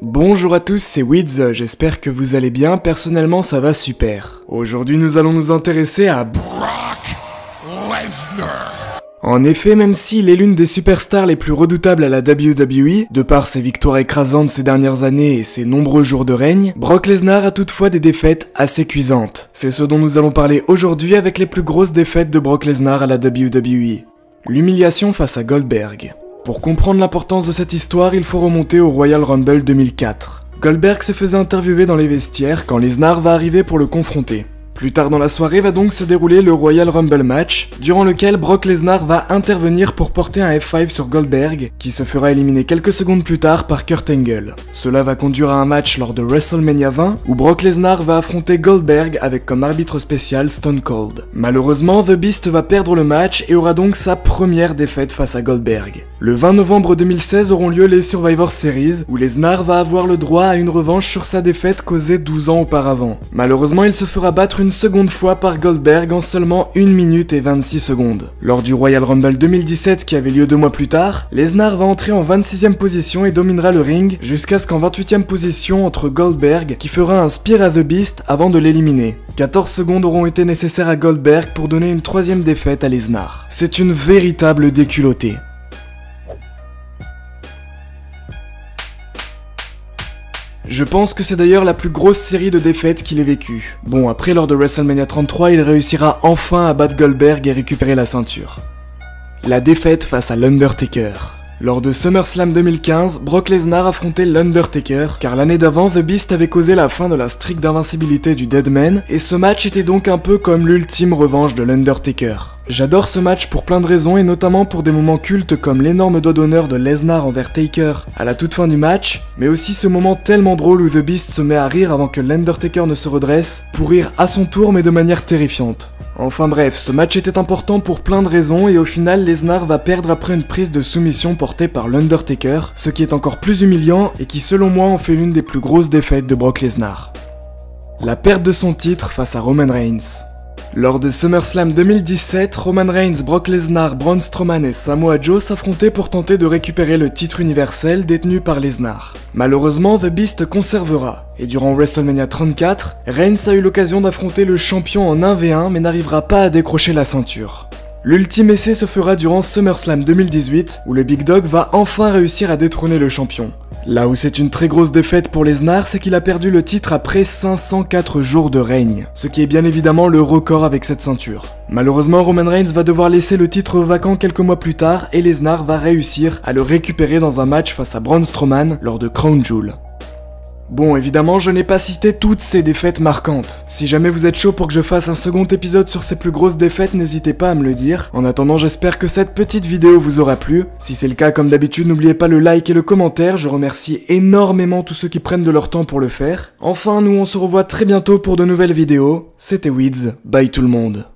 Bonjour à tous, c'est Wiz, j'espère que vous allez bien, personnellement ça va super. Aujourd'hui nous allons nous intéresser à Brock Lesnar. En effet, même s'il est l'une des superstars les plus redoutables à la WWE, de par ses victoires écrasantes ces dernières années et ses nombreux jours de règne, Brock Lesnar a toutefois des défaites assez cuisantes. C'est ce dont nous allons parler aujourd'hui avec les plus grosses défaites de Brock Lesnar à la WWE. L'humiliation face à Goldberg. Pour comprendre l'importance de cette histoire, il faut remonter au Royal Rumble 2004. Goldberg se faisait interviewer dans les vestiaires quand Lesnar va arriver pour le confronter. Plus tard dans la soirée va donc se dérouler le Royal Rumble match, durant lequel Brock Lesnar va intervenir pour porter un F5 sur Goldberg, qui se fera éliminer quelques secondes plus tard par Kurt Angle. Cela va conduire à un match lors de WrestleMania 20, où Brock Lesnar va affronter Goldberg avec comme arbitre spécial Stone Cold. Malheureusement, The Beast va perdre le match et aura donc sa première défaite face à Goldberg. Le 20 novembre 2016 auront lieu les Survivor Series, où Lesnar va avoir le droit à une revanche sur sa défaite causée 12 ans auparavant. Malheureusement, il se fera battre une seconde fois par Goldberg en seulement 1 minute et 26 secondes. Lors du Royal Rumble 2017 qui avait lieu 2 mois plus tard, Lesnar va entrer en 26e position et dominera le ring jusqu'à ce qu'en 28e position entre Goldberg qui fera un spear à The Beast avant de l'éliminer. 14 secondes auront été nécessaires à Goldberg pour donner une 3e défaite à Lesnar. C'est une véritable déculottée. Je pense que c'est d'ailleurs la plus grosse série de défaites qu'il ait vécue. Bon, après lors de WrestleMania 33, il réussira enfin à battre Goldberg et récupérer la ceinture. La défaite face à l'Undertaker. Lors de SummerSlam 2015, Brock Lesnar affrontait l'Undertaker, car l'année d'avant, The Beast avait causé la fin de la streak d'invincibilité du Deadman, et ce match était donc un peu comme l'ultime revanche de l'Undertaker. J'adore ce match pour plein de raisons et notamment pour des moments cultes comme l'énorme doigt d'honneur de Lesnar envers Taker à la toute fin du match, mais aussi ce moment tellement drôle où The Beast se met à rire avant que l'Undertaker ne se redresse, pour rire à son tour mais de manière terrifiante. Enfin bref, ce match était important pour plein de raisons et au final Lesnar va perdre après une prise de soumission portée par l'Undertaker, ce qui est encore plus humiliant et qui selon moi en fait l'une des plus grosses défaites de Brock Lesnar. La perte de son titre face à Roman Reigns. Lors de SummerSlam 2017, Roman Reigns, Brock Lesnar, Braun Strowman et Samoa Joe s'affrontaient pour tenter de récupérer le titre universel détenu par Lesnar. Malheureusement, The Beast conservera, et durant WrestleMania 34, Reigns a eu l'occasion d'affronter le champion en 1v1 mais n'arrivera pas à décrocher la ceinture. L'ultime essai se fera durant SummerSlam 2018, où le Big Dog va enfin réussir à détrôner le champion. Là où c'est une très grosse défaite pour Lesnar, c'est qu'il a perdu le titre après 504 jours de règne, ce qui est bien évidemment le record avec cette ceinture. Malheureusement, Roman Reigns va devoir laisser le titre vacant quelques mois plus tard et Lesnar va réussir à le récupérer dans un match face à Braun Strowman lors de Crown Jewel. Bon, évidemment, je n'ai pas cité toutes ces défaites marquantes. Si jamais vous êtes chaud pour que je fasse un second épisode sur ces plus grosses défaites, n'hésitez pas à me le dire. En attendant, j'espère que cette petite vidéo vous aura plu. Si c'est le cas, comme d'habitude, n'oubliez pas le like et le commentaire. Je remercie énormément tous ceux qui prennent de leur temps pour le faire. Enfin, nous, on se revoit très bientôt pour de nouvelles vidéos. C'était Wiz, bye tout le monde.